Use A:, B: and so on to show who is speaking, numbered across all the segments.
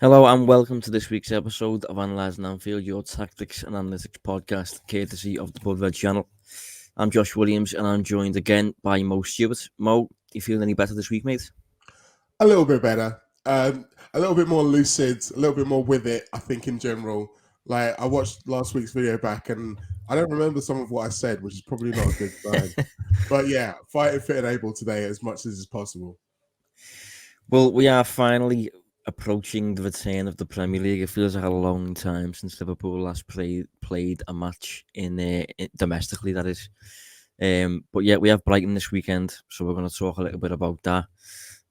A: Hello and welcome to this week's episode of Analysing Anfield, your tactics and analytics podcast, courtesy of the Blood Red channel. I'm Josh Williams and I'm joined again by Mo Stewart. Mo, you feeling any better this week, mate?
B: A little bit better. A little bit more lucid, a little bit more with it, I think, in general. Like, I watched last week's video back and I don't remember some of what I said, which is probably not a good sign. But yeah, fighting fit and able today as much as is possible.
A: Well, we are finally approaching the return of the Premier League. It feels like a long time since Liverpool last played a match domestically, that is. But yeah, we have Brighton this weekend, so we're going to talk a little bit about that.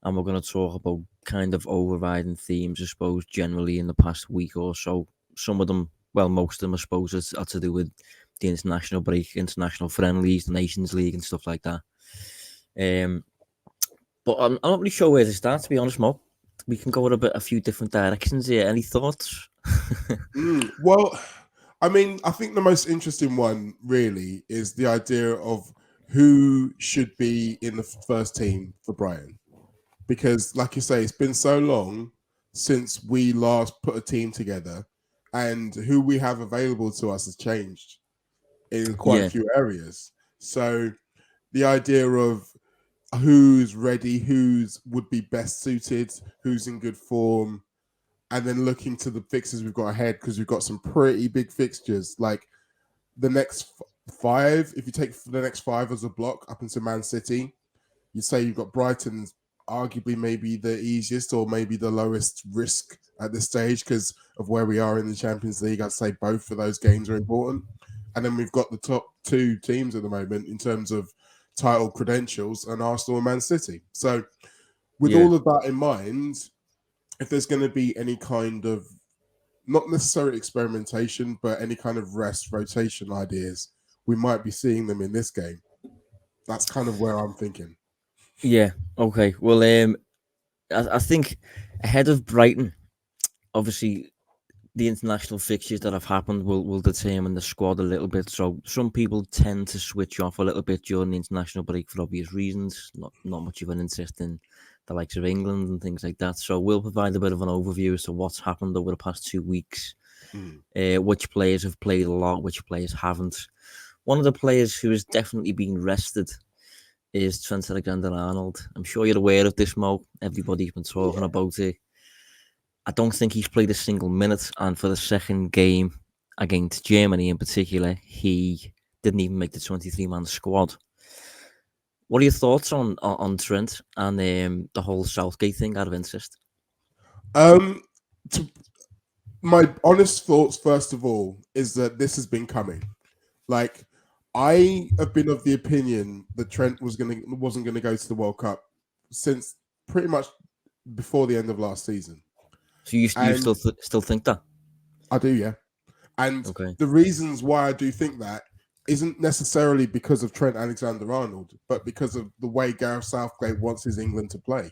A: And we're going to talk about kind of overriding themes, I suppose, generally in the past week or so. Some of them, well, most of them, I suppose, are to do with the international break, international friendlies, the Nations League, and stuff like that. But I'm not really sure where to start, to be honest, Mo. We can go in a few different directions here. Any thoughts?
B: Well, I mean, I think the most interesting one really is the idea of who should be in the first team for Brighton. Because, like you say, it's been so long since we last put a team together, and who we have available to us has changed in quite a few areas. So the idea of who's ready, who's would be best suited, who's in good form, and then looking to the fixtures we've got ahead, because we've got some pretty big fixtures. Like the next five, if you take the next five as a block up into Man City, you say you've got Brighton's arguably maybe the easiest or maybe the lowest risk at this stage because of where we are in the Champions League. I'd say both of those games are important. And then we've got the top two teams at the moment in terms of title credentials, and Arsenal and Man City. So with all of that in mind, if there's going to be any kind of, not necessarily experimentation, but any kind of rest rotation ideas, we might be seeing them in this game. That's kind of where I'm thinking.
A: Yeah. Okay. Well, I think ahead of Brighton, obviously the international fixtures that have happened will determine the squad a little bit. So some people tend to switch off a little bit during the international break for obvious reasons. Not much of an interest in the likes of England and things like that. So we'll provide a bit of an overview as to what's happened over the past 2 weeks. Which players have played a lot, which players haven't. One of the players who has definitely been rested is Trent Alexander-Arnold. I'm sure you're aware of this, Mo. Everybody's been talking about it. I don't think he's played a single minute, and for the second game against Germany in particular, he didn't even make the 23-man squad. What are your thoughts on Trent and the whole Southgate thing out of interest?
B: My honest thoughts, first of all, is that this has been coming. Like, I have been of the opinion that Trent wasn't gonna go to the World Cup since pretty much before the end of last season.
A: So you still think that?
B: I do, yeah. And
A: Okay.
B: the reasons why I do think that isn't necessarily because of Trent Alexander-Arnold, but because of the way Gareth Southgate wants his England to play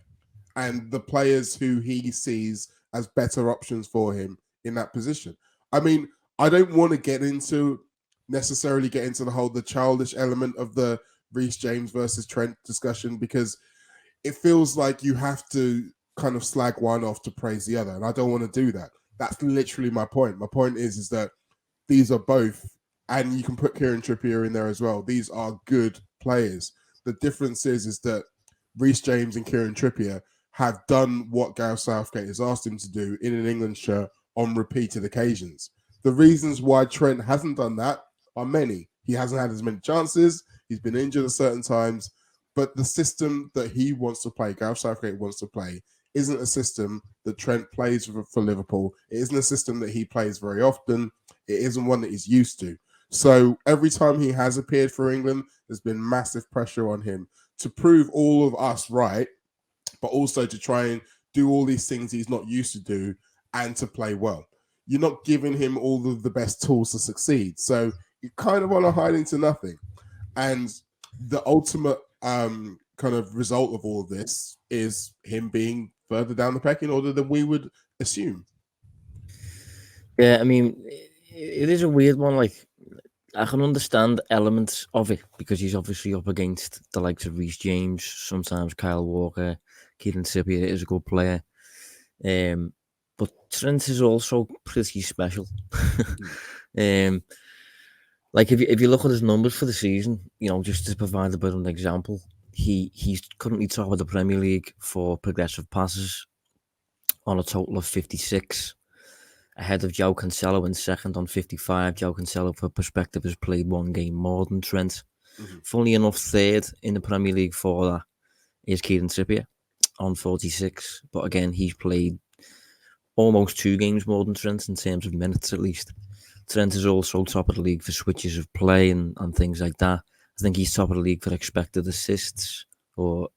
B: and the players who he sees as better options for him in that position. I mean, I don't want to necessarily get into the childish element of the Reece James versus Trent discussion, because it feels like you have to kind of slag one off to praise the other, and I don't want to do that. That's literally my point. My point is that these are both, and you can put Kieran Trippier in there as well. These are good players. The difference is that Reece James and Kieran Trippier have done what Gareth Southgate has asked him to do in an England shirt on repeated occasions. The reasons why Trent hasn't done that are many. He hasn't had as many chances. He's been injured at certain times. But the system that he wants to play, Gareth Southgate wants to play, isn't a system that Trent plays for Liverpool. It isn't a system that he plays very often. It isn't one that he's used to. So every time he has appeared for England, there's been massive pressure on him to prove all of us right, but also to try and do all these things he's not used to do and to play well. You're not giving him all of the best tools to succeed. So you kind of want to hide into nothing. And the ultimate kind of result of all of this is him being further down the pecking order than we would assume.
A: Yeah, I mean, it is a weird one. Like, I can understand elements of it because he's obviously up against the likes of Reece James, sometimes Kyle Walker, Kieran Trippier is a good player. But Trent is also pretty special. Like if you look at his numbers for the season, just to provide a bit of an example, he's currently top of the Premier League for progressive passes on a total of 56, ahead of João Cancelo in second on 55. João Cancelo, for perspective, has played one game more than Trent. Funnily enough, third in the Premier League for that is Kieran Trippier on 46. But again, he's played almost 2 games more than Trent in terms of minutes at least. Trent is also top of the league for switches of play and things like that. I think he's top of the league for expected assists, or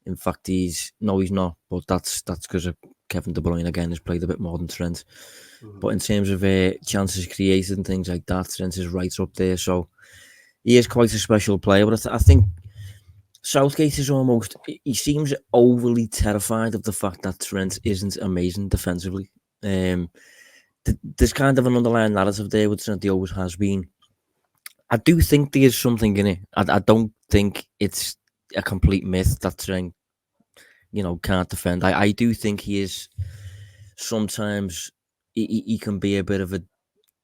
A: in fact he's not, but that's because of Kevin De Bruyne again has played a bit more than Trent. But in terms of chances created and things like that, Trent is right up there. So he is quite a special player. But I think Southgate is almost, he seems overly terrified of the fact that Trent isn't amazing defensively. There's kind of an underlying narrative there with Trent. There always has been. I do think there is something in it. I don't think it's a complete myth that Trent, can't defend. I do think he is sometimes, he can be a bit of a,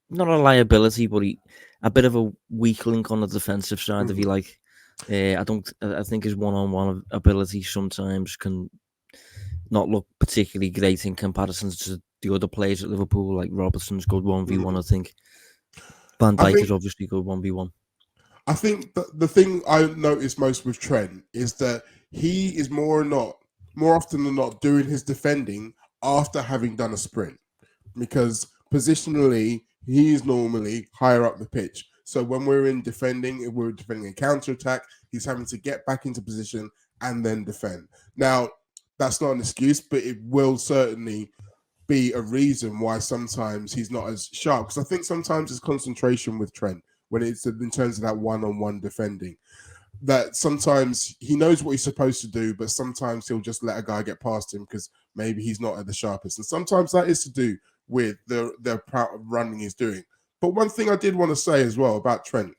A: not a liability, but a bit of a weak link on the defensive side, if you like. I think his one-on-one ability sometimes can not look particularly great in comparison to the other players at Liverpool, like Robertson's good 1v1, I think. Van Dijk is obviously good 1v1.
B: I think the thing I noticed most with Trent is that he is more often than not doing his defending after having done a sprint, because positionally he is normally higher up the pitch. So when if we're defending a counter-attack, he's having to get back into position and then defend. Now, that's not an excuse, but it will certainly be a reason why sometimes he's not as sharp. Because I think sometimes it's concentration with Trent when it's in terms of that one-on-one defending. That sometimes he knows what he's supposed to do, but sometimes he'll just let a guy get past him because maybe he's not at the sharpest. And sometimes that is to do with the running he's doing. But one thing I did want to say as well about Trent,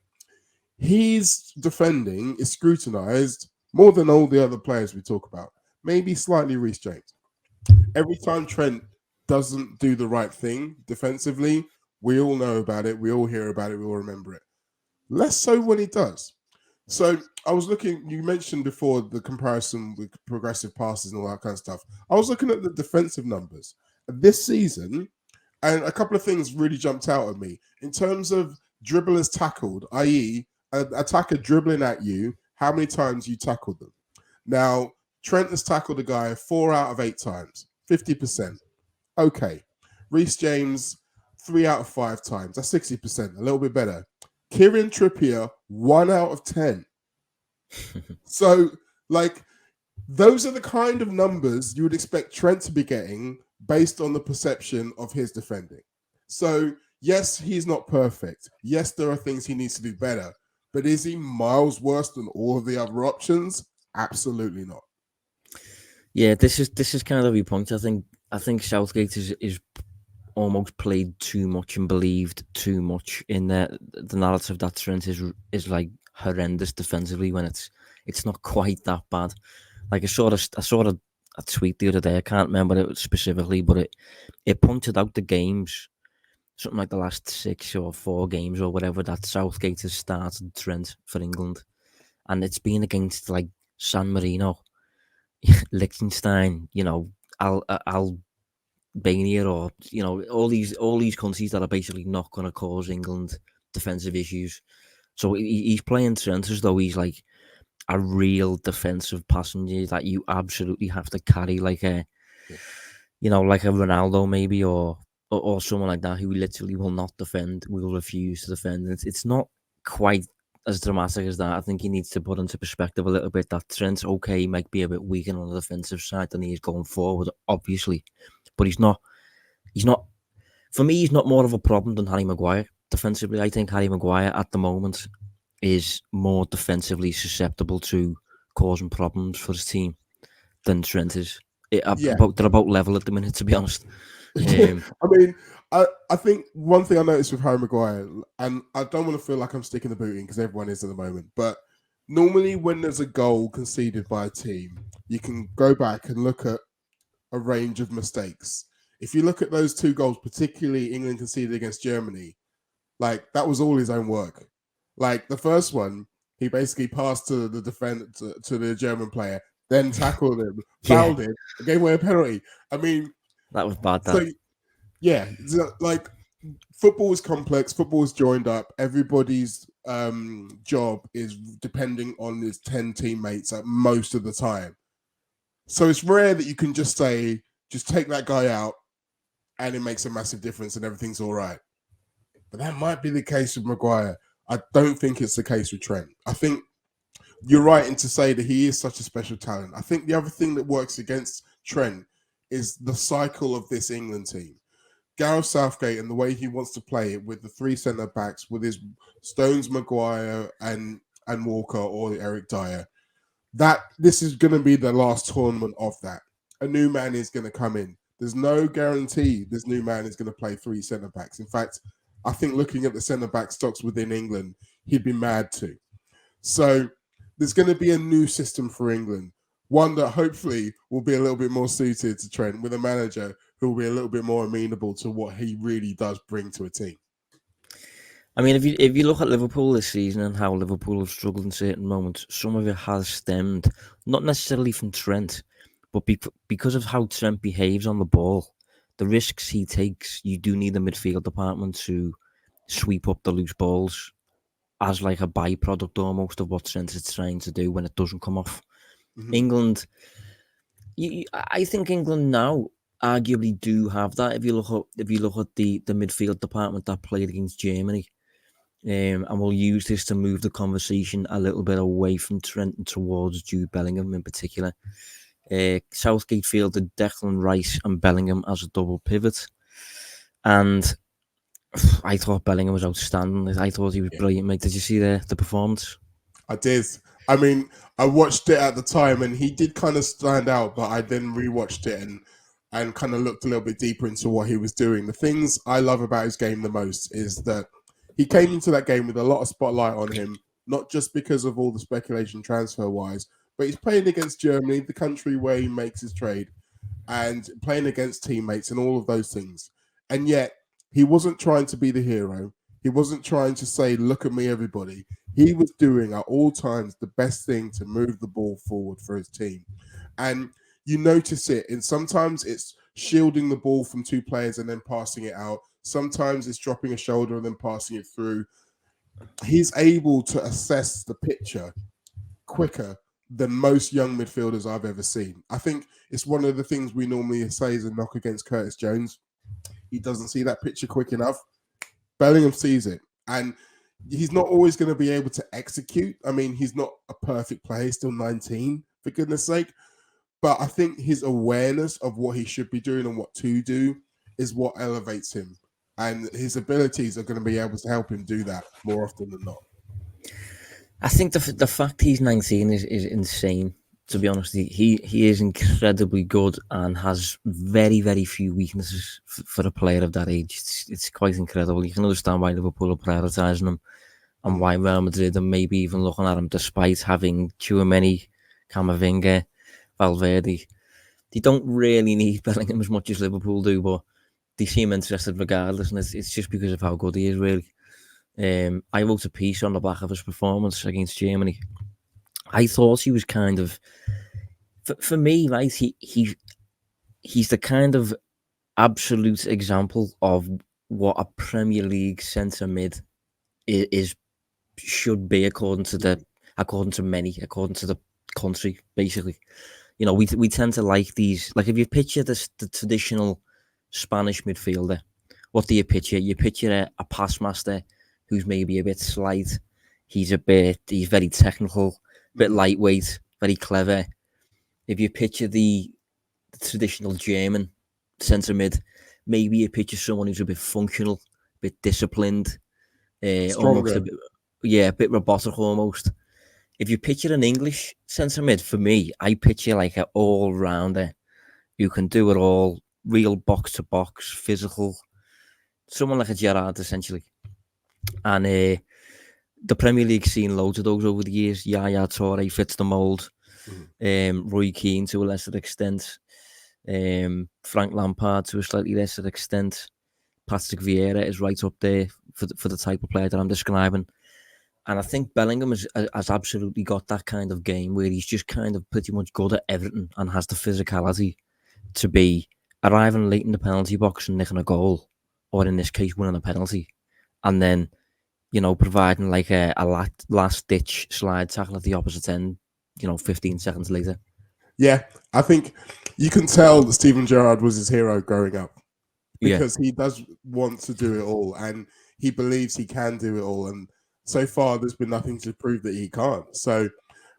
B: his defending is scrutinized more than all the other players we talk about. Maybe slightly Reece James. Every time Trent doesn't do the right thing defensively, we all know about it, we all hear about it, we all remember it. Less so when he does. So I was looking, you mentioned before the comparison with progressive passes and all that kind of stuff. I was looking at the defensive numbers this season, and a couple of things really jumped out at me. In terms of dribblers tackled, i.e. an attacker dribbling at you, how many times you tackled them. Now, Trent has tackled a guy 4 out of 8 times, 50%. Okay. Reece James, 3 out of 5 times. That's 60%, a little bit better. Kieran Trippier, 1 out of 10. So, those are the kind of numbers you would expect Trent to be getting based on the perception of his defending. So, yes, he's not perfect. Yes, there are things he needs to do better. But is he miles worse than all of the other options? Absolutely not.
A: Yeah, this is kind of the point. I think Southgate is almost played too much and believed too much in the narrative that Trent is like horrendous defensively when it's not quite that bad. Like I saw a tweet the other day. I can't remember it specifically, but it pointed out the games, something like the last 6 or 4 games or whatever, that Southgate has started Trent for England, and it's been against like San Marino, Liechtenstein, Albania, or all these countries that are basically not going to cause England defensive issues. So he's playing Trent as though he's like a real defensive passenger that you absolutely have to carry, like a Ronaldo maybe, or someone like that who literally will not defend, will refuse to defend. It's not quite as dramatic as that. I think he needs to put into perspective a little bit that Trent's okay, might be a bit weaker on the defensive side than he is going forward, obviously, but he's not. For me, he's not more of a problem than Harry Maguire defensively. I think Harry Maguire at the moment is more defensively susceptible to causing problems for his team than Trent is. They're about level at the minute, to be honest.
B: I mean, I think one thing I noticed with Harry Maguire, and I don't want to feel like I'm sticking the boot in because everyone is at the moment, but normally when there's a goal conceded by a team, you can go back and look at a range of mistakes. If you look at those 2 goals, particularly England conceded against Germany, like that was all his own work. Like the first one, he basically passed to the defender, to the German player, then tackled him, fouled him, gave away a penalty. I mean,
A: that was bad.
B: So yeah, like football is complex. Football is joined up. Everybody's job is depending on his 10 teammates at most of the time. So it's rare that you can just say, just take that guy out and it makes a massive difference and everything's all right. But that might be the case with Maguire. I don't think it's the case with Trent. I think you're right in to say that he is such a special talent. I think the other thing that works against Trent is the cycle of this England team. Gareth Southgate and the way he wants to play it with the 3 centre-backs, with his Stones, Maguire and Walker or Eric Dyer, that this is going to be the last tournament of that. A new man is going to come in. There's no guarantee this new man is going to play 3 centre-backs. In fact, I think looking at the centre-back stocks within England, he'd be mad to. So there's going to be a new system for England, one that hopefully will be a little bit more suited to Trent, with a manager who will be a little bit more amenable to what he really does bring to a team.
A: I mean, if you look at Liverpool this season and how Liverpool have struggled in certain moments, some of it has stemmed not necessarily from Trent, but because of how Trent behaves on the ball, the risks he takes. You do need a midfield department to sweep up the loose balls as like a byproduct almost of what Trent is trying to do when it doesn't come off. Mm-hmm. England, I think England now arguably do have that. If you look at the midfield department that played against Germany, and we'll use this to move the conversation a little bit away from Trent and towards Jude Bellingham in particular. Southgate fielded Declan Rice and Bellingham as a double pivot, and I thought Bellingham was outstanding. I thought he was brilliant, mate. Did you see the performance?
B: I did. I mean, I watched it at the time, and he did kind of stand out, but I then rewatched it and kind of looked a little bit deeper into what he was doing. The things I love about his game the most is that he came into that game with a lot of spotlight on him, not just because of all the speculation transfer-wise, but he's playing against Germany, the country where he makes his trade, and playing against teammates and all of those things. And yet, he wasn't trying to be the hero. He wasn't trying to say, look at me, everybody. He was doing at all times the best thing to move the ball forward for his team. And you notice it, and sometimes it's shielding the ball from 2 players and then passing it out. Sometimes it's dropping a shoulder and then passing it through. He's able to assess the picture quicker than most young midfielders I've ever seen. I think it's one of the things we normally say is a knock against Curtis Jones. He doesn't see that picture quick enough. Bellingham sees it, and he's not always going to be able to execute. I mean, he's not a perfect player. He's still 19, for goodness sake. But I think his awareness of what he should be doing and what to do is what elevates him. And his abilities are going to be able to help him do that more often than not.
A: I think the fact he's 19 is insane, to be honest. He is incredibly good and has very, very few weaknesses for a player of that age. It's quite incredible. You can understand why Liverpool are prioritising him and why Real Madrid are maybe even looking at him despite having Tchouaméni, Camavinga, Valverde. They don't really need Bellingham as much as Liverpool do, but they seem interested regardless, and it's just because of how good he is, really. I wrote a piece on the back of his performance against Germany. I thought he was kind of, for me, right, he's the kind of absolute example of what a Premier League centre mid should be according to the country, basically. You know, we tend to like these, like if you picture the traditional Spanish midfielder, what do you picture? You picture a pass master who's maybe a bit slight. He's very technical, a bit lightweight, very clever. If you picture the traditional German centre mid, maybe you picture someone who's a bit functional, a bit disciplined, almost a bit robotic almost. If you picture an English centre mid, for me, I picture like an all-rounder who can do it all, real box-to-box, physical, someone like a Gerrard, essentially. And the Premier League's seen loads of those over the years. Yaya Toure fits the mould. Roy Keane to a lesser extent. Frank Lampard to a slightly lesser extent. Patrick Vieira is right up there for the type of player that I'm describing. And I think Bellingham has absolutely got that kind of game where he's just kind of pretty much good at everything and has the physicality to be arriving late in the penalty box and nicking a goal, or in this case, winning a penalty, and then, providing like a last ditch slide tackle at the opposite end, 15 seconds later.
B: Yeah, I think you can tell that Steven Gerrard was his hero growing up, because he does want to do it all, and he believes he can do it all. And so far, there's been nothing to prove that he can't. So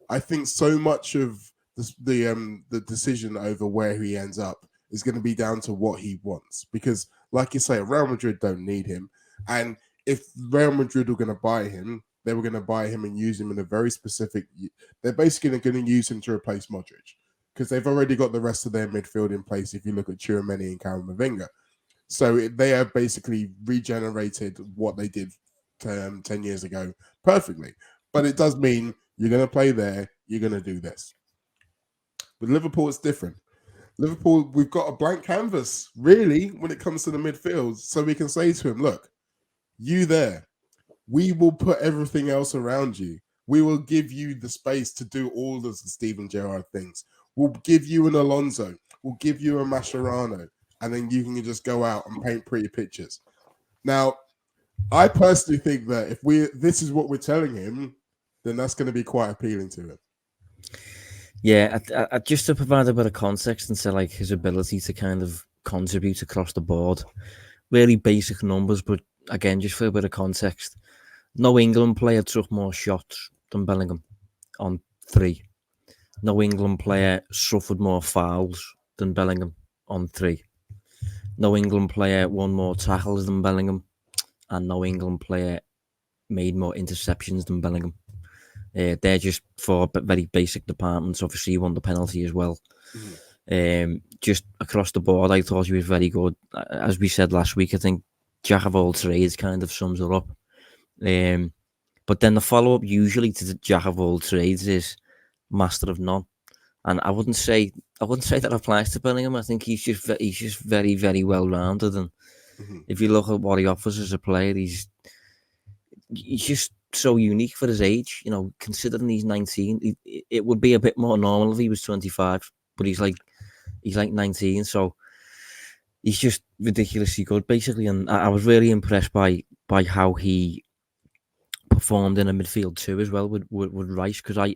B: I think so much of the decision over where he ends up is going to be down to what he wants. Because, like you say, Real Madrid don't need him. And if Real Madrid were going to buy him, they were going to buy him and use him in a very specific... They're basically going to use him to replace Modric, because they've already got the rest of their midfield in place if you look at Tchouaméni and Camavinga. So they have basically regenerated what they did 10 years ago perfectly. But it does mean you're going to play there, you're going to do this. With Liverpool, it's different. Liverpool, we've got a blank canvas, really, when it comes to the midfield. So we can say to him, look, you there, we will put everything else around you. We will give you the space to do all of the Steven Gerrard things. We'll give you an Alonso. We'll give you a Mascherano. And then you can just go out and paint pretty pictures. Now, I personally think that if this is what we're telling him, then that's going to be quite appealing to him.
A: Yeah, just to provide a bit of context and say like his ability to kind of contribute across the board, really basic numbers, but again, just for a bit of context, no England player took more shots than Bellingham on 3. No England player suffered more fouls than Bellingham on 3. No England player won more tackles than Bellingham, and no England player made more interceptions than Bellingham. They're just 4 very basic departments. Obviously, he won the penalty as well. Just across the board, I thought he was very good. As we said last week, I think jack of all trades kind of sums it up. But then the follow-up usually to the jack of all trades is master of none. And I wouldn't say that applies to Bellingham. I think he's just very, very well rounded. And if you look at what he offers as a player, he's just so unique for his age. Considering he's 19, it would be a bit more normal if he was 25. But he's like 19, so he's just ridiculously good, basically. And I was really impressed by how he performed in a midfield too, as well, with Rice, because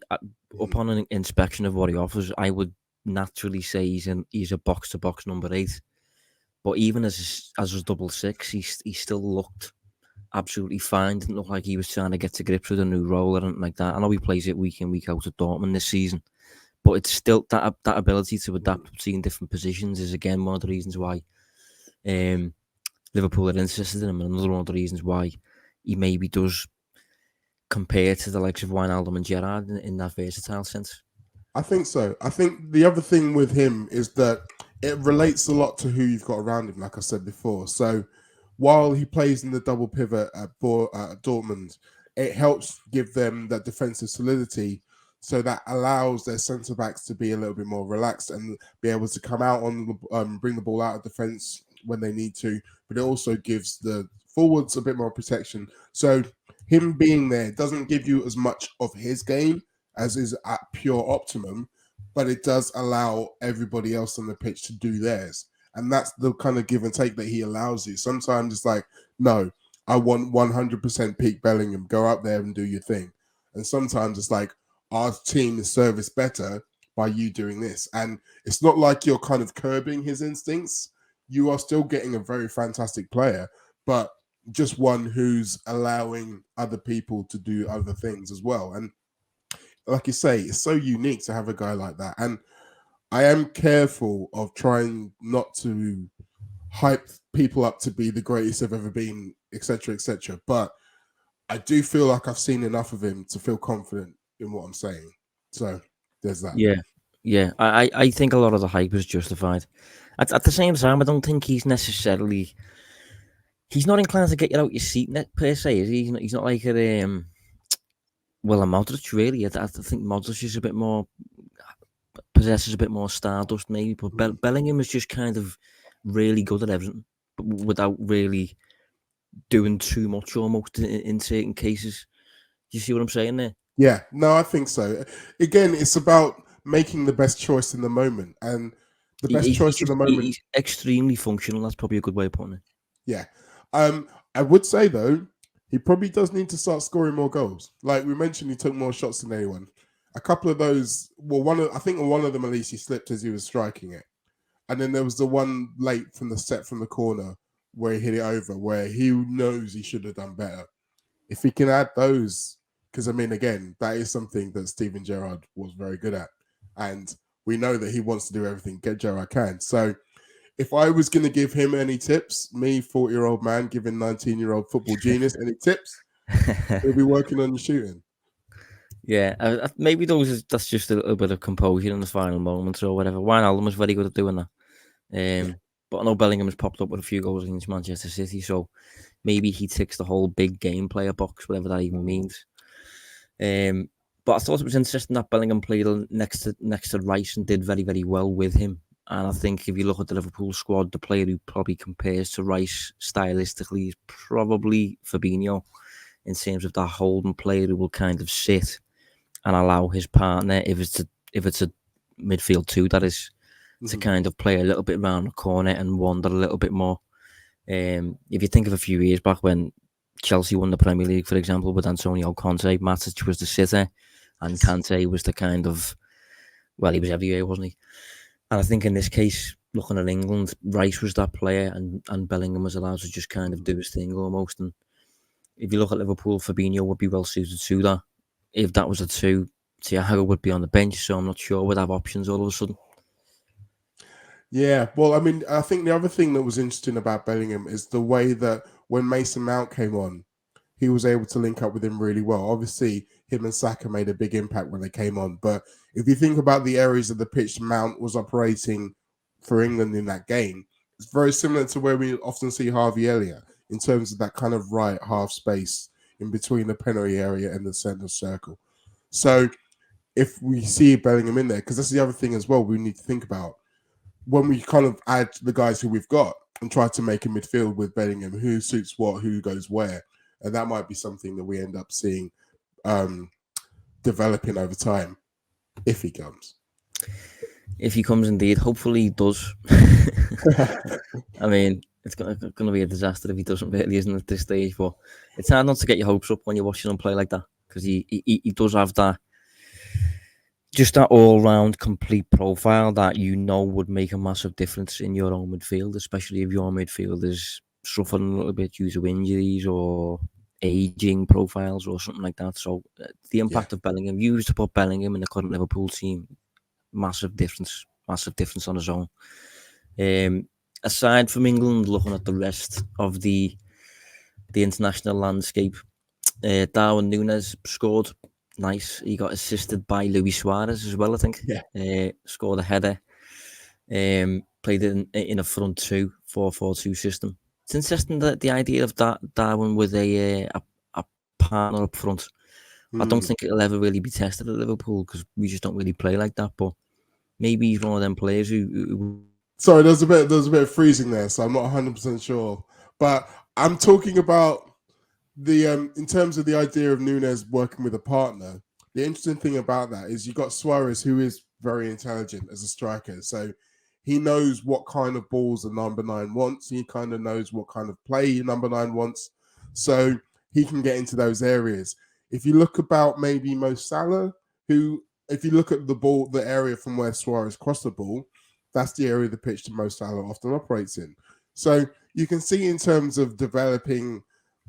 A: upon an inspection of what he offers, I would naturally say he's a box to box number 8. But even as his double 6, he still looked absolutely fine. Didn't look like he was trying to get to grips with a new role or anything like that. I know he plays it week in, week out at Dortmund this season, but it's still that ability to adapt between different positions is again one of the reasons why Liverpool are interested in him, and another one of the reasons why he maybe does compare to the likes of Wijnaldum and Gerrard in that versatile sense.
B: I think so. I think the other thing with him is that it relates a lot to who you've got around him, like I said before. So while he plays in the double pivot at Dortmund, it helps give them that defensive solidity, so that allows their centre backs to be a little bit more relaxed and be able to come out on bring the ball out of defence when they need to. But it also gives the forwards a bit more protection. So him being there doesn't give you as much of his game as is at pure optimum, but it does allow everybody else on the pitch to do theirs. And that's the kind of give and take that he allows you. Sometimes it's like, no, I want 100% peak Bellingham. Go out there and do your thing. And sometimes it's like, our team is serviced better by you doing this. And it's not like you're kind of curbing his instincts. You are still getting a very fantastic player, but just one who's allowing other people to do other things as well. And like you say, it's so unique to have a guy like that. And I am careful of trying not to hype people up to be the greatest they've ever been, etc., etc. But I do feel like I've seen enough of him to feel confident in what I'm saying. So there's that.
A: Yeah. I think a lot of the hype is justified. At the same time, I don't think he's necessarily... He's not inclined to get you out your seat per se, is he? He's not like a Modric, really. I think Modric is a bit more possesses a bit more stardust, maybe. But Bellingham is just kind of really good at everything, but without really doing too much almost in certain cases. Do you see what I'm saying there?
B: Yeah, no, I think so. Again, it's about making the best choice in the moment, and the best choice in the moment.
A: He's extremely functional. That's probably a good way of putting it.
B: Yeah. I would say though, he probably does need to start scoring more goals. Like we mentioned, he took more shots than anyone. A couple of those, well, I think one of them at least he slipped as he was striking it. And then there was the one late from the set from the corner where he hit it over, where he knows he should have done better. If he can add those, because I mean, again, that is something that Steven Gerrard was very good at. And we know that he wants to do everything Gerrard can. So if I was going to give him any tips, me, 40-year-old man, giving 19-year-old football genius any tips, he'll be working on the shooting.
A: Yeah, maybe that's just a little bit of composure in the final moments or whatever. Wijnaldum was very good at doing that. But I know Bellingham has popped up with a few goals against Manchester City, so maybe he ticks the whole big game player box, whatever that even means. But I thought it was interesting that Bellingham played next to Rice and did very, very well with him. And I think if you look at the Liverpool squad, the player who probably compares to Rice stylistically is probably Fabinho, in terms of that holding player who will kind of sit and allow his partner, if it's a midfield two, that is, to kind of play a little bit around the corner and wander a little bit more. If you think of a few years back when Chelsea won the Premier League, for example, with Antonio Conte, Matic was the sitter, and Kante was the kind of, well, he was everywhere, wasn't he? And I think in this case, looking at England, Rice was that player, and Bellingham was allowed to just kind of do his thing almost. And if you look at Liverpool, Fabinho would be well suited to that. If that was a two, Thiago would be on the bench, so I'm not sure we'd have options all of a sudden.
B: Yeah, well, I mean, I think the other thing that was interesting about Bellingham is the way that when Mason Mount came on, he was able to link up with him really well. Obviously, him and Saka made a big impact when they came on. But if you think about the areas of the pitch Mount was operating for England in that game, it's very similar to where we often see Harvey Elliott in terms of that kind of right half space in between the penalty area and the centre circle. So if we see Bellingham in there, because that's the other thing as well we need to think about, when we kind of add the guys who we've got and try to make a midfield with Bellingham, who suits what, who goes where, and that might be something that we end up seeing developing over time if he comes.
A: If he comes indeed, hopefully he does. I mean, it's going to be a disaster if he doesn't, really, isn't it, at this stage? But it's hard not to get your hopes up when you're watching him play like that, because he does have that, just that all-round complete profile that would make a massive difference in your own midfield, especially if your midfield is suffering a little bit due to injuries or aging profiles or something like that. So the impact of Bellingham, used to put Bellingham in the current Liverpool team, massive difference on his own. Aside from England, looking at the rest of the international landscape, Darwin Nunez scored. Nice. He got assisted by Luis Suarez as well, I think.
B: Yeah.
A: Scored a header. Played in a front 4-4-2 system. It's interesting that the idea of that Darwin with a partner up front. I don't think it'll ever really be tested at Liverpool because we just don't really play like that. But maybe he's one of them players who...
B: Sorry, there's a bit of freezing there, so I'm not 100% sure. But I'm talking about the in terms of the idea of Nunez working with a partner. The interesting thing about that is you got Suarez, who is very intelligent as a striker, so he knows what kind of balls the number 9 wants. He kind of knows what kind of play number 9 wants, so he can get into those areas. If you look about maybe Mo Salah, who, if you look at the area from where Suarez crossed the ball, that's the area of the pitch that Mo Salah often operates in. So you can see in terms of developing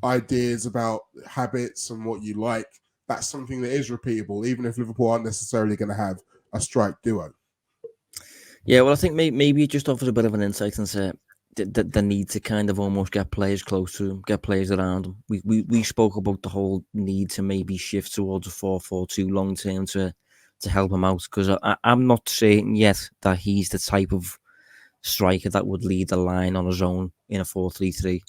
B: ideas about habits and what you like, that's something that is repeatable, even if Liverpool aren't necessarily going to have a strike duo.
A: Yeah, well, I think maybe it just offers a bit of an insight into the need to kind of almost get players close to him, get players around him. We spoke about the whole need to maybe shift towards a 4-4-2 long term to help him out, because I'm not certain yet that he's the type of striker that would lead the line on his own in a 4-3-3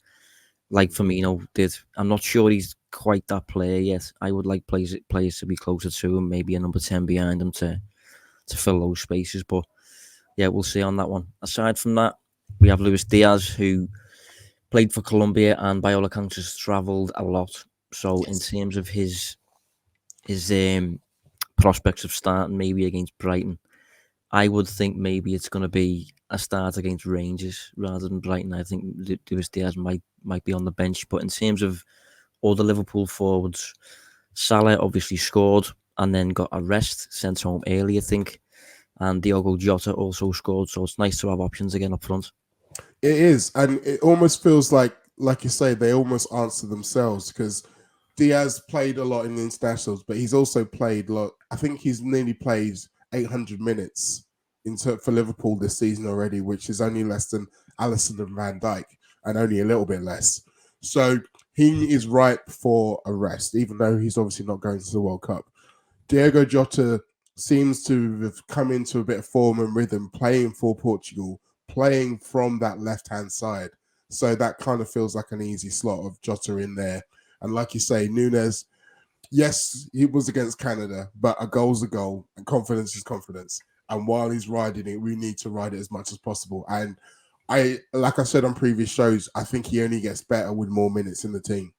A: like Firmino did. I'm not sure he's quite that player yet. I would like players to be closer to him, maybe a number 10 behind him to fill those spaces. But yeah, we'll see on that one. Aside from that, we have Luis Diaz, who played for Colombia and by all accounts has travelled a lot. So in terms of his prospects of starting maybe against Brighton, I would think maybe it's going to be a start against Rangers rather than Brighton. I think Luis Diaz might be on the bench. But in terms of all the Liverpool forwards, Salah obviously scored and then got a rest, sent home early, I think. And Diogo Jota also scored. So it's nice to have options again up front.
B: It is. And it almost feels like you say, they almost answer themselves, because Diaz played a lot in the internationals, but he's also played a lot. I think he's nearly played 800 minutes for Liverpool this season already, which is only less than Alisson and Van Dijk, and only a little bit less. So he is ripe for a rest, even though he's obviously not going to the World Cup. Diogo Jota seems to have come into a bit of form and rhythm, playing for Portugal, playing from that left-hand side. So that kind of feels like an easy slot of Jota in there. And like you say, Nunez, yes, he was against Canada, but a goal's a goal and confidence is confidence. And while he's riding it, we need to ride it as much as possible. And like I said on previous shows, I think he only gets better with more minutes in the team.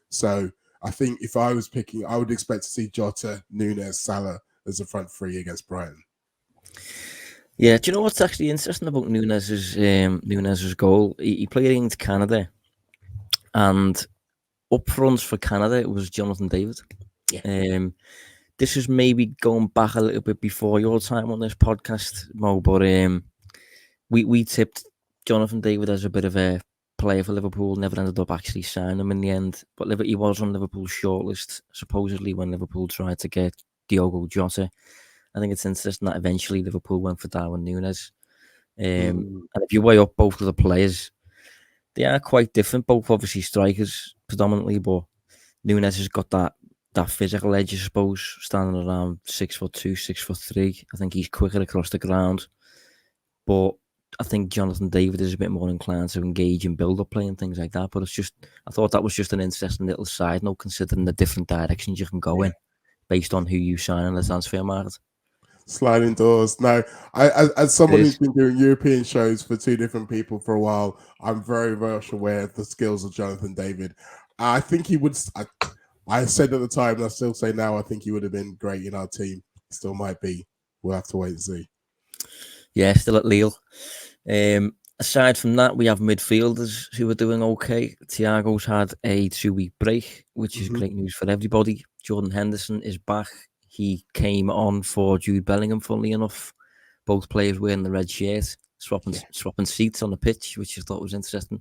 B: So I think if I was picking, I would expect to see Jota, Nunez, Salah as a front three against Brighton.
A: Yeah, do you know what's actually interesting about Nunez's goal? He played against Canada, and up front for Canada it was Jonathan David.
B: Yeah.
A: This is maybe going back a little bit before your time on this podcast, Mo, but we tipped Jonathan David as a bit of a player for Liverpool, never ended up actually signing him in the end, but he was on Liverpool's shortlist, supposedly, when Liverpool tried to get Diogo Jota. I think it's interesting that eventually Liverpool went for Darwin Nunez. And if you weigh up both of the players, they are quite different, both obviously strikers predominantly, but Nunez has got that physical edge, I suppose, standing around 6'2", 6'3". I think he's quicker across the ground. But I think Jonathan David is a bit more inclined to engage in build-up play and things like that. But I thought that was just an interesting little side note, considering the different directions you can go in based on who you sign in the transfer market.
B: Sliding doors. No, as someone who's been doing European shows for two different people for a while, I'm very much aware of the skills of Jonathan David. I think he would. I said at the time, and I still say now, I think he would have been great in our team. Still might be. We'll have to wait and see.
A: Yeah, still at Lille. Aside from that, we have midfielders who are doing okay. Thiago's had a 2-week break, which is great news for everybody. Jordan Henderson is back. He came on for Jude Bellingham, funnily enough. Both players wearing the red shirt, swapping seats on the pitch, which I thought was interesting.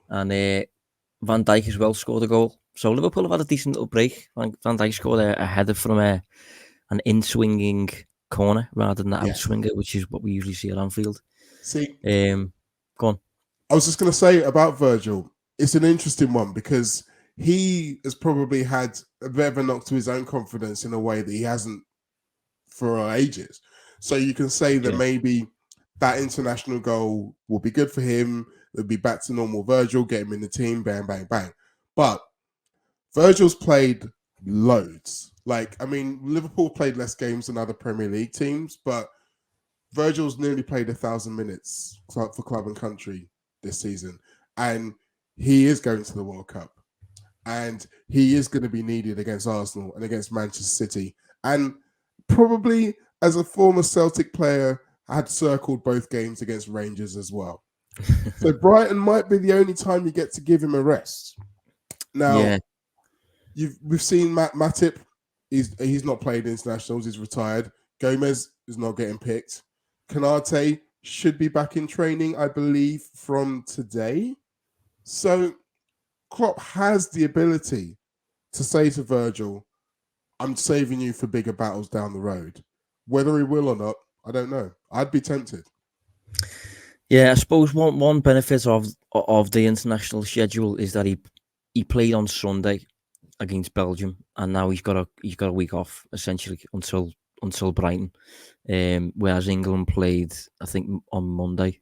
A: And Van Dijk as well scored a goal. So Liverpool have had a decent little break. Van Dijk scored a header from an in-swinging corner rather than an out-swinger, which is what we usually see at Anfield.
B: See,
A: go on.
B: I was just going to say about Virgil, it's an interesting one because he has probably had a bit of a knock to his own confidence in a way that he hasn't for ages. So you can say that maybe that international goal will be good for him. It'll be back to normal Virgil, get him in the team, bang, bang, bang. But Virgil's played loads. Liverpool played less games than other Premier League teams, but Virgil's nearly played 1,000 minutes for club and country this season. And he is going to the World Cup. And he is going to be needed against Arsenal and against Manchester City. And probably as a former Celtic player, had circled both games against Rangers as well. So Brighton might be the only time you get to give him a rest. Now, we've seen Matip. He's not played internationals. He's retired. Gomez is not getting picked. Kanate should be back in training, I believe, from today. So Klopp has the ability to say to Virgil, I'm saving you for bigger battles down the road. Whether he will or not, I don't know. I'd be tempted.
A: Yeah, I suppose one benefit of the international schedule is that he played on Sunday against Belgium, and now he's got a week off essentially until Brighton. Whereas England played, I think, on Monday.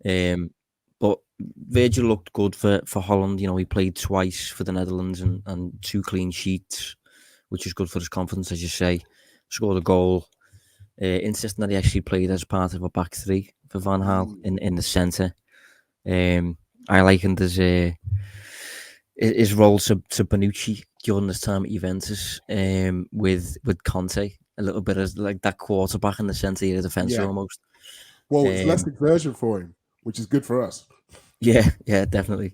A: But Virgil looked good for Holland. You know, he played twice for the Netherlands and 2 clean sheets, which is good for his confidence, as you say. Scored a goal. insisting that he actually played as part of a back three for Van Gaal in the centre. I likened his role to Bonucci during this time at Juventus, with Conte, a little bit as like that quarterback in the centre of the defence almost.
B: Well, it's less exertion for him, which is good for us.
A: Yeah, definitely.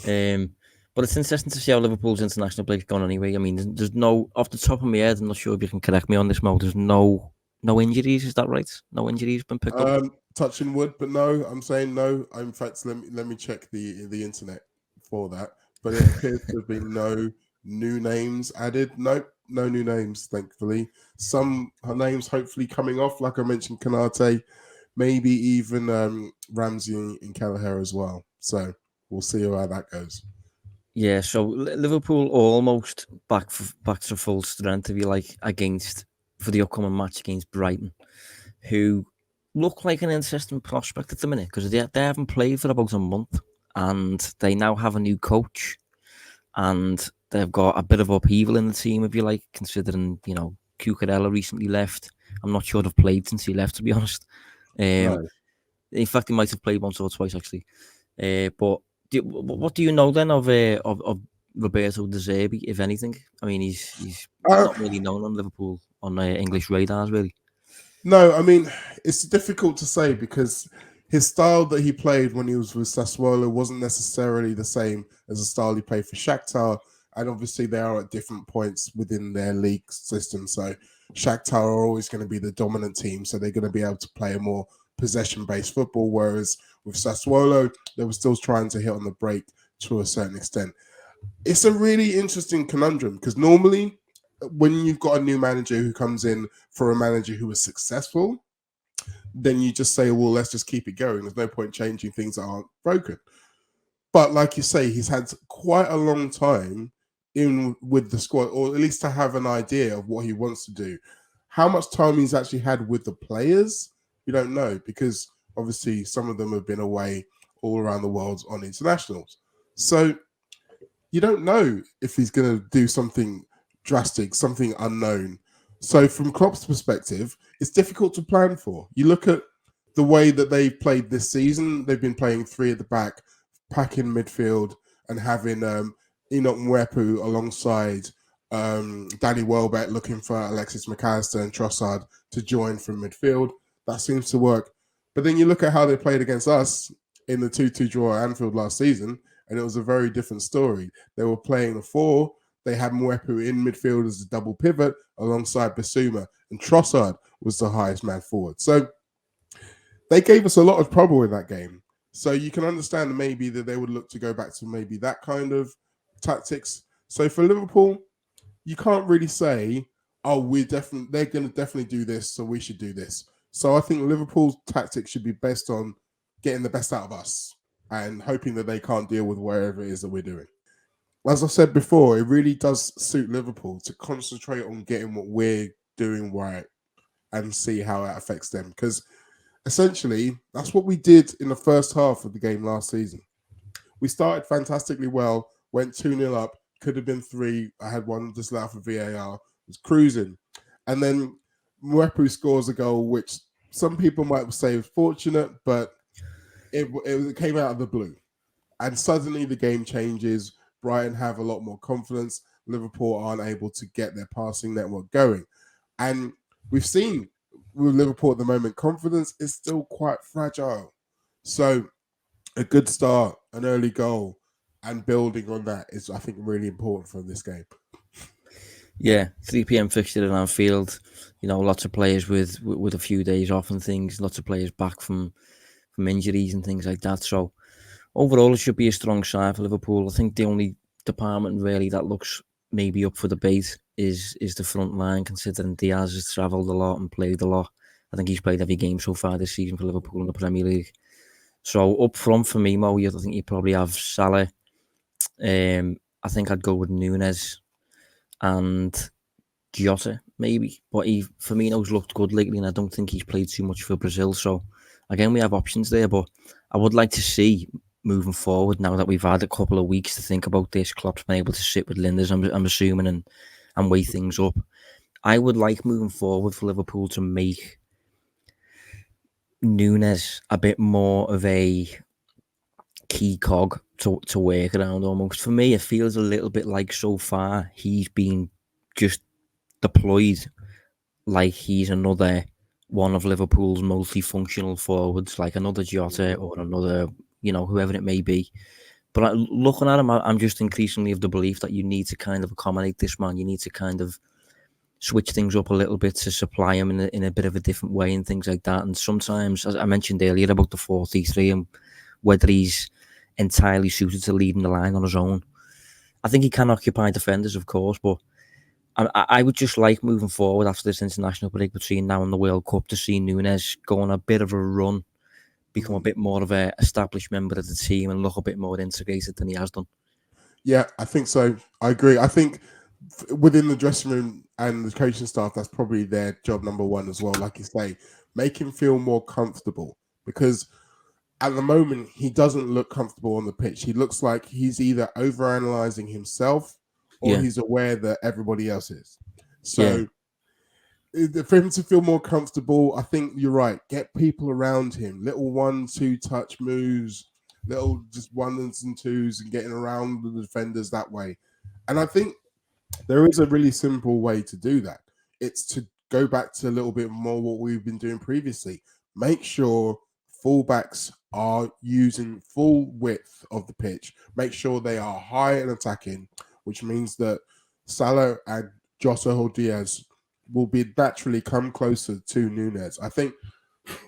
A: But it's interesting to see how Liverpool's international break's gone anyway. I mean, there's no, off the top of my head, I'm not sure if you can correct me on this, Mo, there's no injuries, is that right? No injuries been picked up?
B: Touching wood, but no, I'm saying no. In fact, let me check the internet for that. But it appears to have been no new names added. Nope, no new names, thankfully. Some names hopefully coming off, like I mentioned, Kanate, maybe even Ramsey and Kelleher as well. So we'll see how that goes.
A: Yeah, so Liverpool almost back to full strength, if you like, for the upcoming match against Brighton, who look like an interesting prospect at the minute because they haven't played for about a month and they now have a new coach and they've got a bit of upheaval in the team, if you like, considering, Cucurella recently left. I'm not sure they've played since he left, to be honest.
B: No.
A: In fact, he might have played once or twice, actually. But what do you know then of Roberto De Zerbi, if anything? I mean, he's not really known on Liverpool, on English radars, really.
B: No, I mean, it's difficult to say because his style that he played when he was with Sassuolo wasn't necessarily the same as the style he played for Shakhtar. And obviously, they are at different points within their league system. So Shakhtar are always going to be the dominant team. So they're going to be able to play a more possession-based football. Whereas with Sassuolo, they were still trying to hit on the break to a certain extent. It's a really interesting conundrum because normally when you've got a new manager who comes in for a manager who was successful, then you just say, well, let's just keep it going. There's no point changing things that aren't broken. But like you say, he's had quite a long time in with the squad, or at least to have an idea of what he wants to do. How much time he's actually had with the players, we don't know, because obviously some of them have been away all around the world on internationals. So you don't know if he's going to do something drastic, something unknown. So from Klopp's perspective, it's difficult to plan for. You look at the way that they've played this season. They've been playing three at the back, packing midfield, and having Enoch Mwepu alongside Danny Welbeck looking for Alexis McAllister and Trossard to join from midfield. That seems to work. But then you look at how they played against us in the 2-2 draw at Anfield last season, and it was a very different story. They were playing a 4. They had Mwepu in midfield as a double pivot alongside Basuma, and Trossard was the highest man forward. So they gave us a lot of trouble in that game. So you can understand maybe that they would look to go back to maybe that kind of tactics. So for Liverpool, you can't really say, oh, they're going to definitely do this, so we should do this. So I think Liverpool's tactics should be based on getting the best out of us and hoping that they can't deal with whatever it is that we're doing. As I said before, it really does suit Liverpool to concentrate on getting what we're doing right and see how it affects them. Because essentially, that's what we did in the first half of the game last season. We started fantastically well, went 2-0 up, could have been 3. I had one just left for VAR, was cruising. And then Mwepu scores a goal, which some people might say is fortunate, but it came out of the blue. And suddenly the game changes. Brighton have a lot more confidence. Liverpool aren't able to get their passing network going. And we've seen with Liverpool at the moment, confidence is still quite fragile. So a good start, an early goal, and building on that is, I think, really important for this game.
A: Yeah, 3 p.m. fixture at Anfield. Lots of players with a few days off and things. Lots of players back from injuries and things like that. So overall, it should be a strong side for Liverpool. I think the only department really that looks maybe up for debate is the front line, considering Diaz has travelled a lot and played a lot. I think he's played every game so far this season for Liverpool in the Premier League. So up front for me, Mo, I think you probably have Salah. I think I'd go with Nunez and Jota, maybe. But Firmino's looked good lately, and I don't think he's played too much for Brazil. So again, we have options there. But I would like to see, moving forward, now that we've had a couple of weeks to think about this, Klopp's been able to sit with Linders, I'm assuming, and weigh things up. I would like, moving forward, for Liverpool to make Nunez a bit more of a key cog to work around almost. For me, it feels a little bit like so far he's been just deployed like he's another one of Liverpool's multifunctional forwards, like another Jota or another, whoever it may be. But looking at him, I'm just increasingly of the belief that you need to kind of accommodate this man. You need to kind of switch things up a little bit to supply him in a bit of a different way and things like that. And sometimes, as I mentioned earlier about the 4-3 and whether he's entirely suited to leading the line on his own, I think he can occupy defenders, of course, but I would just like moving forward after this international break between now and the World Cup to see Nunez go on a bit of a run, become a bit more of a established member of the team and look a bit more integrated than he has done.
B: Yeah, I think so. I agree. I think within the dressing room and the coaching staff, that's probably their job number one as well. Like you say, make him feel more comfortable, because at the moment he doesn't look comfortable on the pitch. He looks like he's either overanalyzing himself or he's aware that everybody else is. So for him to feel more comfortable, I think you're right. Get people around him, little 1-2 touch moves, little just ones and twos, and getting around the defenders that way. And I think there is a really simple way to do that. It's to go back to a little bit more what we've been doing previously. Make sure fullbacks are using full width of the pitch. Make sure they are high and attacking, which means that Salah and Jota or Diaz will be naturally come closer to Nunez. I think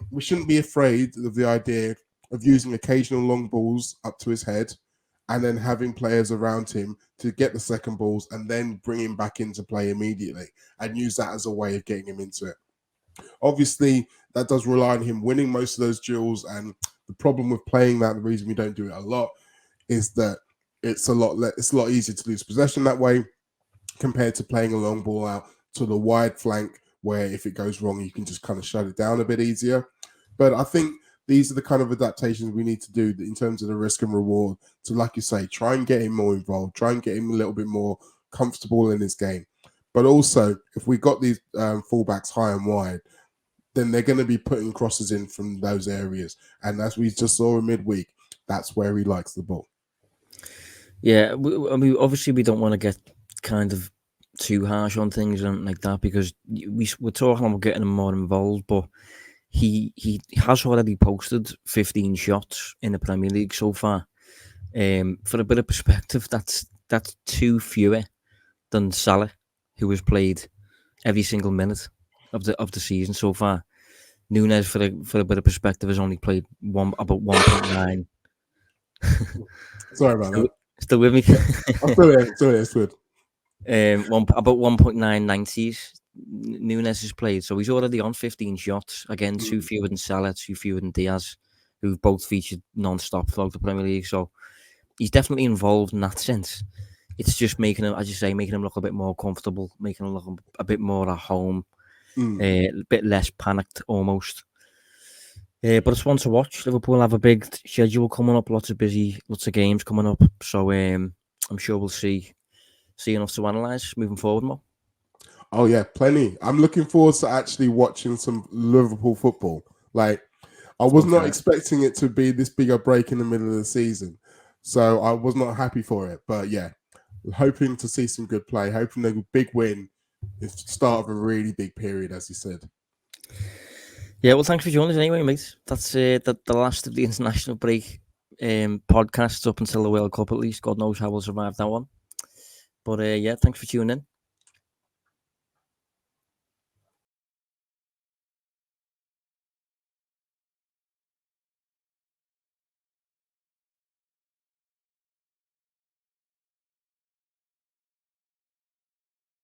B: we shouldn't be afraid of the idea of using occasional long balls up to his head and then having players around him to get the second balls and then bring him back into play immediately and use that as a way of getting him into it. Obviously, that does rely on him winning most of those duels, and the problem with playing that, the reason we don't do it a lot, is that it's a lot easier to lose possession that way compared to playing a long ball out to the wide flank, where if it goes wrong, you can just kind of shut it down a bit easier. But I think these are the kind of adaptations we need to do in terms of the risk and reward to, like you say, try and get him more involved, try and get him a little bit more comfortable in his game. But also, if we got these fullbacks high and wide, then they're going to be putting crosses in from those areas. And as we just saw in midweek, that's where he likes the ball.
A: Yeah, obviously we don't want to get kind of too harsh on things and like that, because we're talking about getting him more involved, but he has already posted 15 shots in the Premier League so far. For a bit of perspective, that's 2 fewer than Salah, who has played every single minute of the season so far. Nunez, for a bit of perspective, has only played about 1.9.
B: Sorry about that.
A: Still with me?
B: I'm still here. It's good.
A: About 1.990s Nunez has played, so he's already on 15 shots. Again, 2 fewer than Salah, 2 fewer than Diaz, who've both featured non-stop throughout the Premier League. So he's definitely involved in that sense. It's just making him, as you say, making him look a bit more comfortable, making him look a bit more at home, a bit less panicked almost. But it's one to watch. Liverpool have a big schedule coming up, lots of games coming up. So I'm sure we'll see enough to analyse moving forward more.
B: Oh yeah, plenty. I'm looking forward to actually watching some Liverpool football. Like, I was not expecting it to be this big a break in the middle of the season, so I was not happy for it. But yeah, hoping to see some good play, hoping a big win is the start of a really big period, as you said.
A: Yeah, well, thanks for joining us anyway, mate. That's the last of the international break podcasts up until the World Cup, at least. God knows how we'll survive that one. But yeah, thanks for tuning in.